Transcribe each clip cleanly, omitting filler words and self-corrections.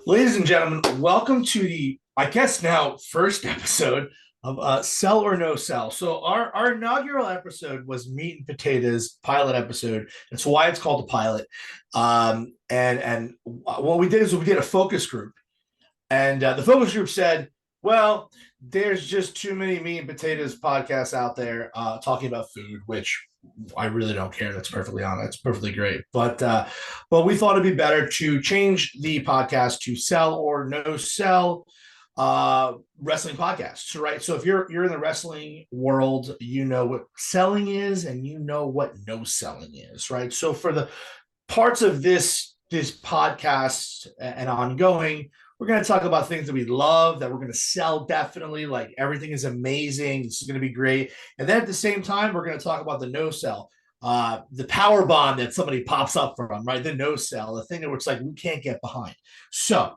Ladies and gentlemen, welcome to the, I guess now, first episode of Sell or No Sell. So our inaugural episode was Meat and Potatoes pilot episode. That's why it's called a pilot. And what we did is we did a focus group. And the focus group said, well, there's just too many Meat and Potatoes podcasts out there talking about food, which I really don't care. That's perfectly honest. It's perfectly great. But we thought it'd be better to change the podcast to Sell or No Sell wrestling podcasts, right? So if you're in the wrestling world, you know what selling is and you know what no selling is, right? So for the parts of this podcast and ongoing, we're going to talk about things that we love, that we're going to sell definitely. Like everything is amazing. This is going to be great. And then at the same time, we're going to talk about the no sell, the power bomb that somebody pops up from, right? The no sell, the thing that it's like we can't get behind. So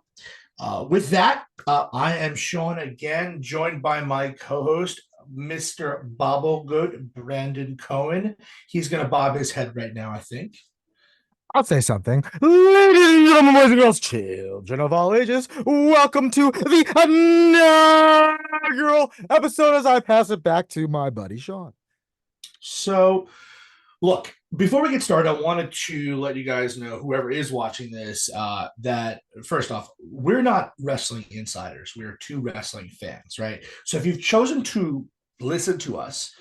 with that, I am Sean again, joined by my co-host, Mr. Bobble Good, Brandon Cohen. He's going to bob his head right now, I think. I'll say something. Ladies and gentlemen, boys and girls, children of all ages, welcome to the inaugural episode as I pass it back to my buddy Sean. So, look, before we get started, I wanted to let you guys know, whoever is watching this, that first off, we're not wrestling insiders. We're two wrestling fans, right? So if you've chosen to listen to us,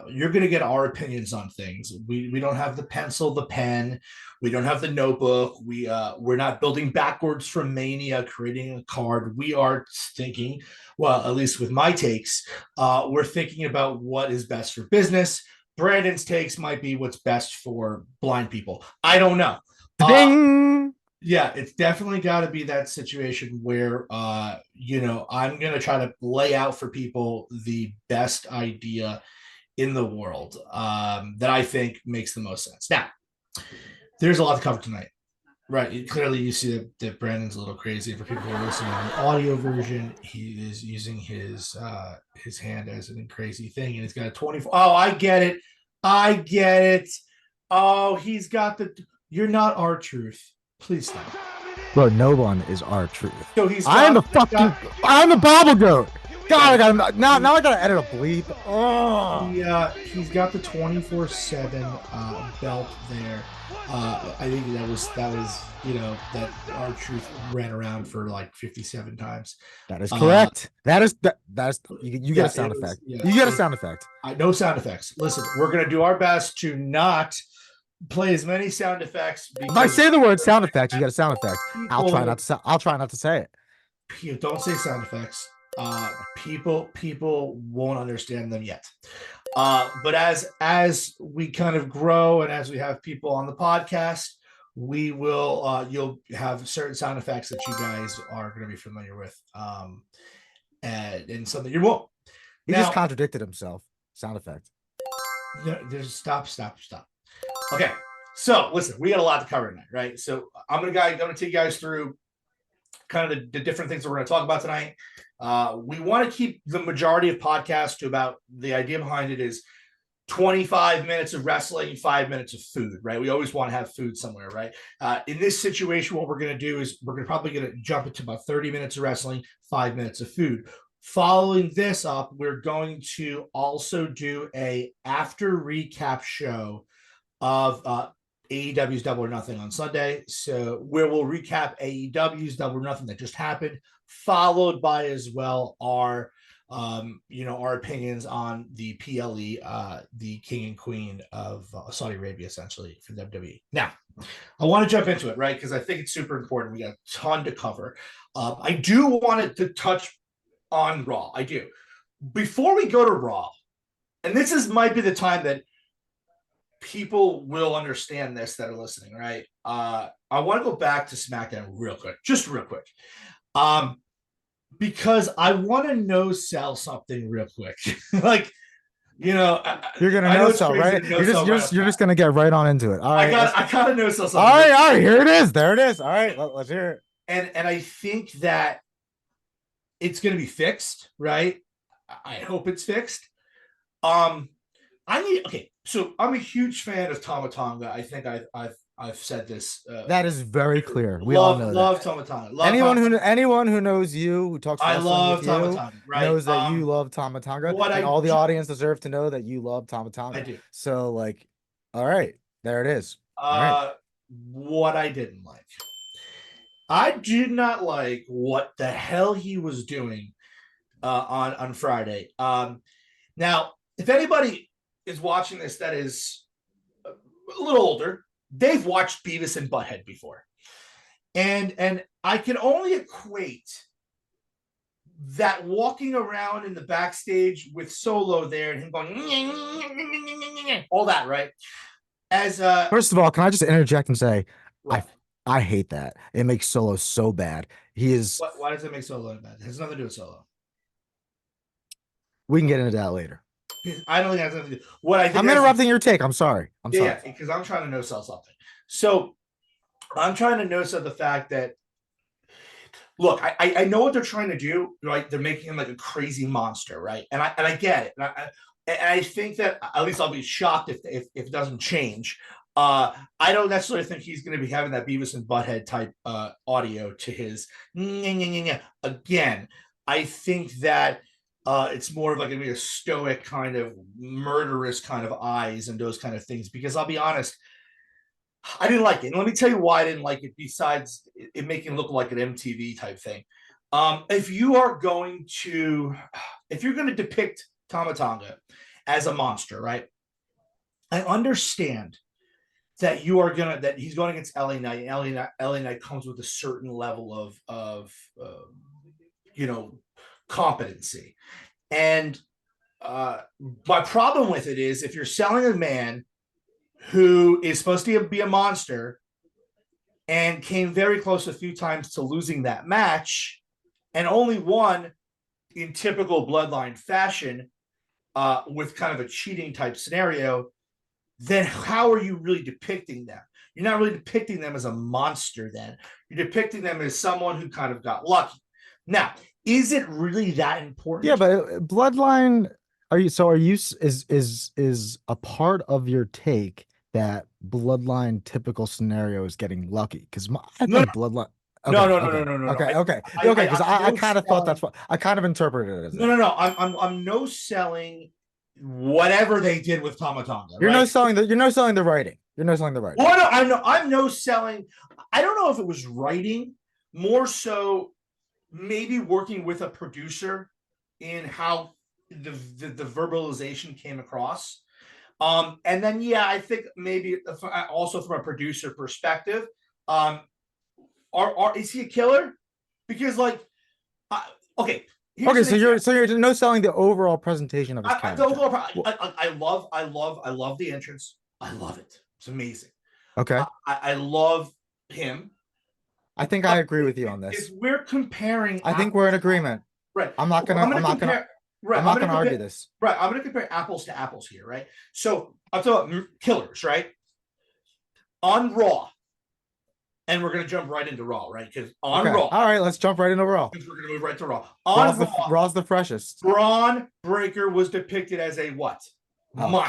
you're going to get our opinions on things. We don't have the pencil, the pen. We don't have the notebook. We're not building backwards from Mania, creating a card. We are thinking, well, at least with my takes, we're thinking about what is best for business. Brandon's takes might be what's best for blind people. I don't know. Ding! Yeah, it's definitely got to be that situation where, I'm going to try to lay out for people the best idea in the world that I think makes the most sense. Now, there's a lot to cover tonight. Right. Clearly, you see that Brandon's a little crazy. For people who are listening on the audio version, he is using his hand as a crazy thing, and he's got a 24. Oh, I get it. I get it. Oh, he's got the. You're not R-Truth. Please stop. Bro, no one is R-Truth. So he's. I'm the fucking. I'm the Bobble Goat. God, I got now I gotta edit a bleep. Oh. He's got the 24/7 belt there. I think that was that R-Truth ran around for like 57 times. That is correct. That is you get a sound effect. Yeah, you get a sound effect. No sound effects. Listen, we're gonna do our best to not play as many sound effects. If I say the word sound effect, you get a sound effect. I'll try not to say it. Don't say sound effects. People won't understand them yet. But as we kind of grow and as we have people on the podcast, we will you'll have certain sound effects that you guys are going to be familiar with, and something you won't. He just contradicted himself. Sound effect. There's stop. Okay, so listen, we got a lot to cover tonight, right? So I'm gonna take you guys through kind of the different things that we're going to talk about tonight. We want to keep the majority of podcasts to about, the idea behind it is 25 minutes of wrestling, 5 minutes of food, right? We always want to have food somewhere, right? In this situation, what we're going to do is we're probably going to jump into about 30 minutes of wrestling, 5 minutes of food. Following this up, we're going to also do a after recap show of AEW's Double or Nothing on Sunday. So where we'll recap AEW's Double or Nothing that just happened, followed by as well our our opinions on the PLE, the king and queen of Saudi Arabia, essentially, for WWE. Now, I want to jump into it, right? Because I think it's super important. We got a ton to cover. I do want to touch on Raw. I do. Before we go to Raw, and might be the time that people will understand this that are listening, right? I want to go back to SmackDown real quick, because I want to no sell something real quick. Like, you're gonna no sell, right? You're just gonna get right on into it. All right, I gotta no sell something. All right, here it is. There it is. All right, let's hear it. And I think that it's gonna be fixed, right? I hope it's fixed. So I'm a huge fan of Tama Tonga. I think I've I've said this. That is very clear. We all know Love that. Tama Tonga. Love Tama Tonga. Anyone who knows you, who talks I wrestling with love Tama you, Tonga. Right. knows that you love Tama Tonga, What and I all the do, audience deserve to know that you love Tama I Tonga. do. So, like, all right, there it is. All right. What I didn't like. I did not like what the hell he was doing on Friday. Now, if anybody is watching this that is a little older, they've watched Beavis and Butthead before, and I can only equate that walking around in the backstage with Solo there and him going all that, right? As First of all, can I just interject and say, what? I hate that. It makes Solo so bad. He is. Why does it make Solo bad? It has nothing to do with Solo. We can get into that later. I don't think it has nothing to do. What I think I'm interrupting your take. I'm sorry. I'm sorry. Yeah, because I'm trying to no sell something. So I'm trying to no sell the fact that, look, I know what they're trying to do, right? They're making him like a crazy monster, right? And I get it. And I think that at least I'll be shocked if it doesn't change. I don't necessarily think he's going to be having that Beavis and Butthead type audio to his. Again, I think that it's more of like going to be a stoic kind of murderous kind of eyes and those kind of things. Because I'll be honest, I didn't like it. And let me tell you why I didn't like it, besides it making it look like an MTV type thing. If you're going to depict Tama Tonga as a monster, right? I understand that he's going against LA Knight. LA Knight comes with a certain level of competency. And my problem with it is, if you're selling a man who is supposed to be a monster and came very close a few times to losing that match and only won in typical Bloodline fashion with kind of a cheating type scenario, then how are you really depicting them? You're not really depicting them as a monster then. You're depicting them as someone who kind of got lucky. Now, is it really that important? Yeah, but Bloodline, is a part of your take that Bloodline typical scenario is getting lucky? Because I think Bloodline. Okay. Because I kind of thought that's what I kind of interpreted it as. No. I'm no selling whatever they did with Tama Tonga. You're no selling the writing. You're no selling the writing. Well, no, I'm no selling. I don't know if it was writing, more so maybe working with a producer in how the verbalization came across. And then, yeah, I think maybe also from a producer perspective, is he a killer? Because okay. So you're no selling the overall presentation of his character. I love the entrance. I love it. It's amazing. Okay. I love him. I think I agree with you on this. If we're comparing, I think we're in agreement. Right. I'm not gonna argue this. Right. I'm gonna compare apples to apples here, right? So I'll tell you about killers, right? On Raw. And we're going to jump right into Raw, right? Because on Raw. All right, let's jump right into Raw. We're going to move right to Raw. On Raw, Raw's the freshest. Braun Breaker was depicted as a what?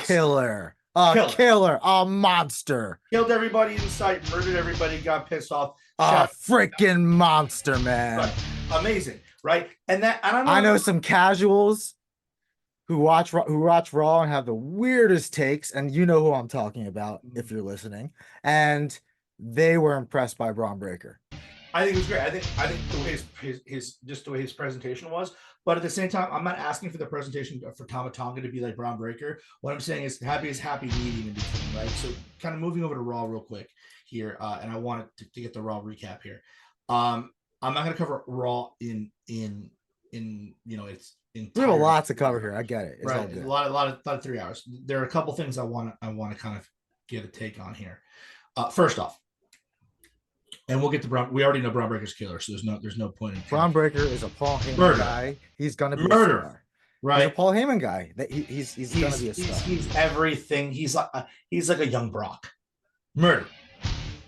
Killer. Killer. A monster. Killed everybody in sight, murdered everybody, got pissed off. A freaking monster, man. Right. Amazing, right? And I know some casuals who watch Raw and have the weirdest takes, and you know who I'm talking about if you're listening. And they were impressed by Braun Breaker. I think it was great. I think the way the way his presentation was, but at the same time, I'm not asking for the presentation for Tama Tonga to be like Braun Breaker. What I'm saying is happy medium in between, right? So kind of moving over to Raw real quick here, and I wanted to get the Raw recap here. I'm not going to cover Raw in its entire. We have a lot to cover here. I get it. It's right, all good. A lot of 3 hours. There are a couple things I want to kind of get a take on here. First off. And we'll get to Braun. We already know Braun Breaker's killer, so there's no point in. Braun Breaker is a Paul Heyman guy. He's gonna be murder, a star. Right? He's a Paul Heyman guy. He's gonna be a star. He's everything. He's like a young Brock. Murder.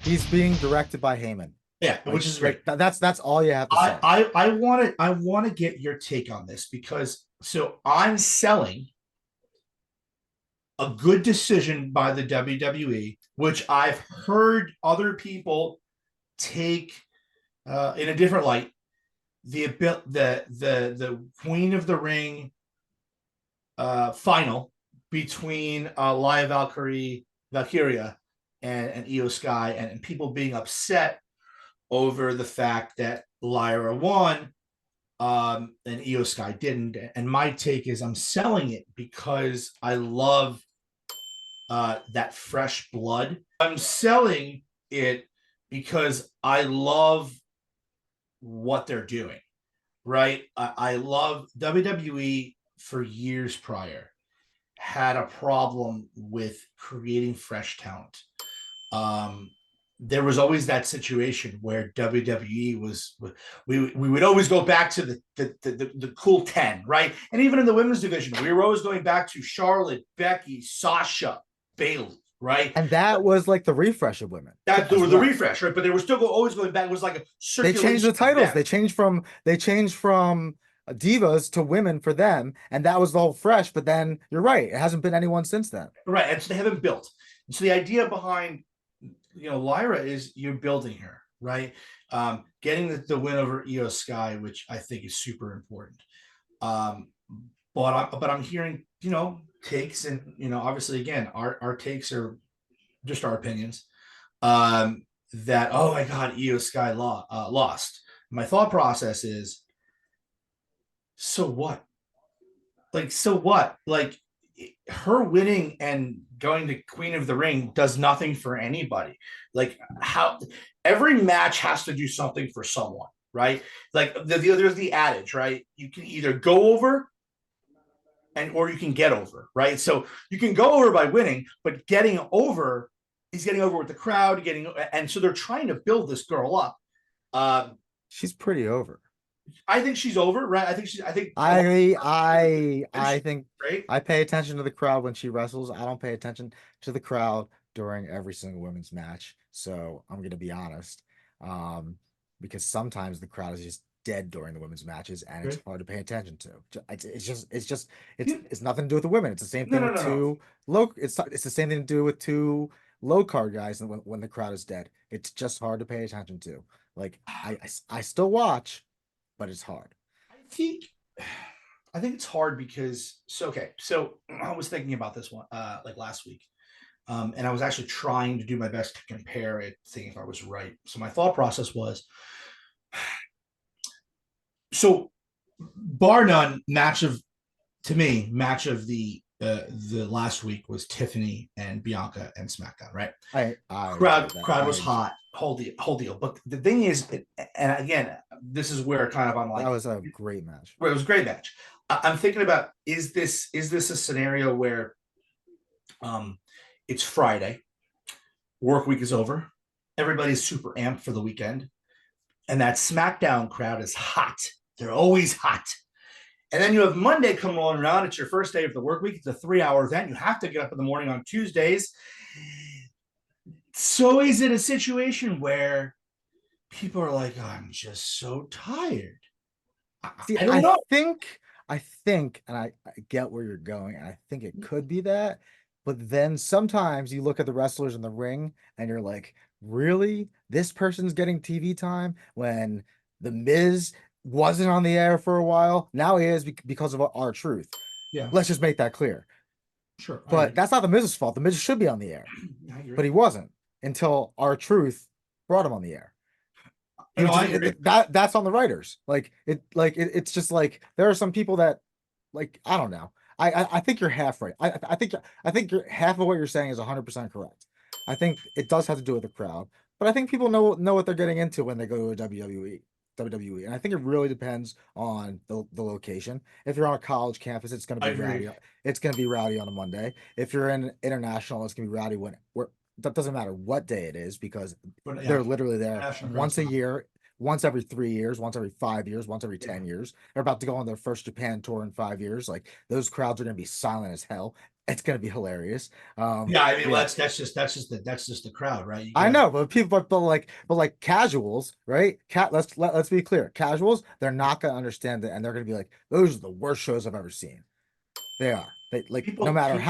He's being directed by Heyman. Yeah, which is great. That's all you have to say. I want to get your take on this, because so I'm selling a good decision by the WWE, which I've heard other people take in a different light. The Queen of the Ring final between Valkyria and Io Sky, and people being upset over the fact that Lyra won and Io Sky didn't. And my take is I'm selling it because I love that fresh blood. I'm selling it because I love what they're doing, right? I love WWE for years prior had a problem with creating fresh talent. There was always that situation where WWE was we would always go back to the cool 10, right? And even in the women's division, we were always going back to Charlotte, Becky, Sasha, Bayley, right? And that was like the refresh of women. That the refresh, right? But they were still always going back. It was like a they changed the titles. They changed from divas to women for them, and that was the whole fresh. But then you're right, it hasn't been anyone since then. Right, and so they haven't built. And so the idea behind Lyra is you're building her, right? Getting the win over Io Sky, which I think is super important. But I'm hearing takes, and obviously again our takes are just our opinions. That oh my god, Io Sky lost. My thought process is, so what? So what? Her winning and going to Queen of the Ring does nothing for anybody. How every match has to do something for someone, right? There's the adage, right? You can either go over or you can get over, right? So you can go over by winning, but getting over is getting over with the crowd, and so they're trying to build this girl up. She's pretty over. I think she's over, right? I think great. I pay attention to the crowd when she wrestles. I don't pay attention to the crowd during every single women's match. So I'm gonna be honest, because sometimes the crowd is just dead during the women's matches, and it's hard to pay attention to. It's nothing to do with the women. It's the same thing with two low. It's the same thing to do with two low card guys, and when the crowd is dead, it's just hard to pay attention to. I still watch, but it's hard. I think it's hard because so I was thinking about this one last week, and I was actually trying to do my best to compare it, seeing if I was right. So my thought process was, so bar none, match of the last week was Tiffany and Bianca and SmackDown, right? Crowd was hot, whole deal. But the thing is, and again, this is where kind of I'm like, that was a great match. It was a great match. I'm thinking about, is this a scenario where it's Friday, work week is over, everybody's super amped for the weekend, and that SmackDown crowd is hot. They're always hot. And then you have Monday come rolling around. It's your first day of the work week. It's a 3-hour event. You have to get up in the morning on Tuesdays. So is it a situation where people are like, oh, I'm just so tired? I don't know. I think, and I get where you're going, and I think it could be that. But then sometimes you look at the wrestlers in the ring and you're like, really? This person's getting TV time when The Miz wasn't on the air for a while. Now he is because of R-Truth. Yeah. Let's just make that clear. Sure. But that's not The Miz's fault. The Miz should be on the air. But he wasn't until R-Truth brought him on the air. That's on the writers. It's just like there are some people that I don't know. I think you're half right. I think you're half of what you're saying is 100% correct. I think it does have to do with the crowd, but I think people know what they're getting into when they go to a WWE. And I think it really depends on the location. If you're on a college campus, it's going to be rowdy. It's going to be rowdy on a Monday. If you're in international, it's going to be rowdy that doesn't matter what day it is, because they're literally there once a year, once every 3 years, once every 5 years, once every 10 years. They're about to go on their first Japan tour in 5 years. Those crowds are going to be silent as hell. It's going to be hilarious. That's just the crowd, right? I know, but people, but casuals, right? Let's be clear. Casuals, they're not going to understand it, and they're going to be like, those are the worst shows I've ever seen. They are. No matter how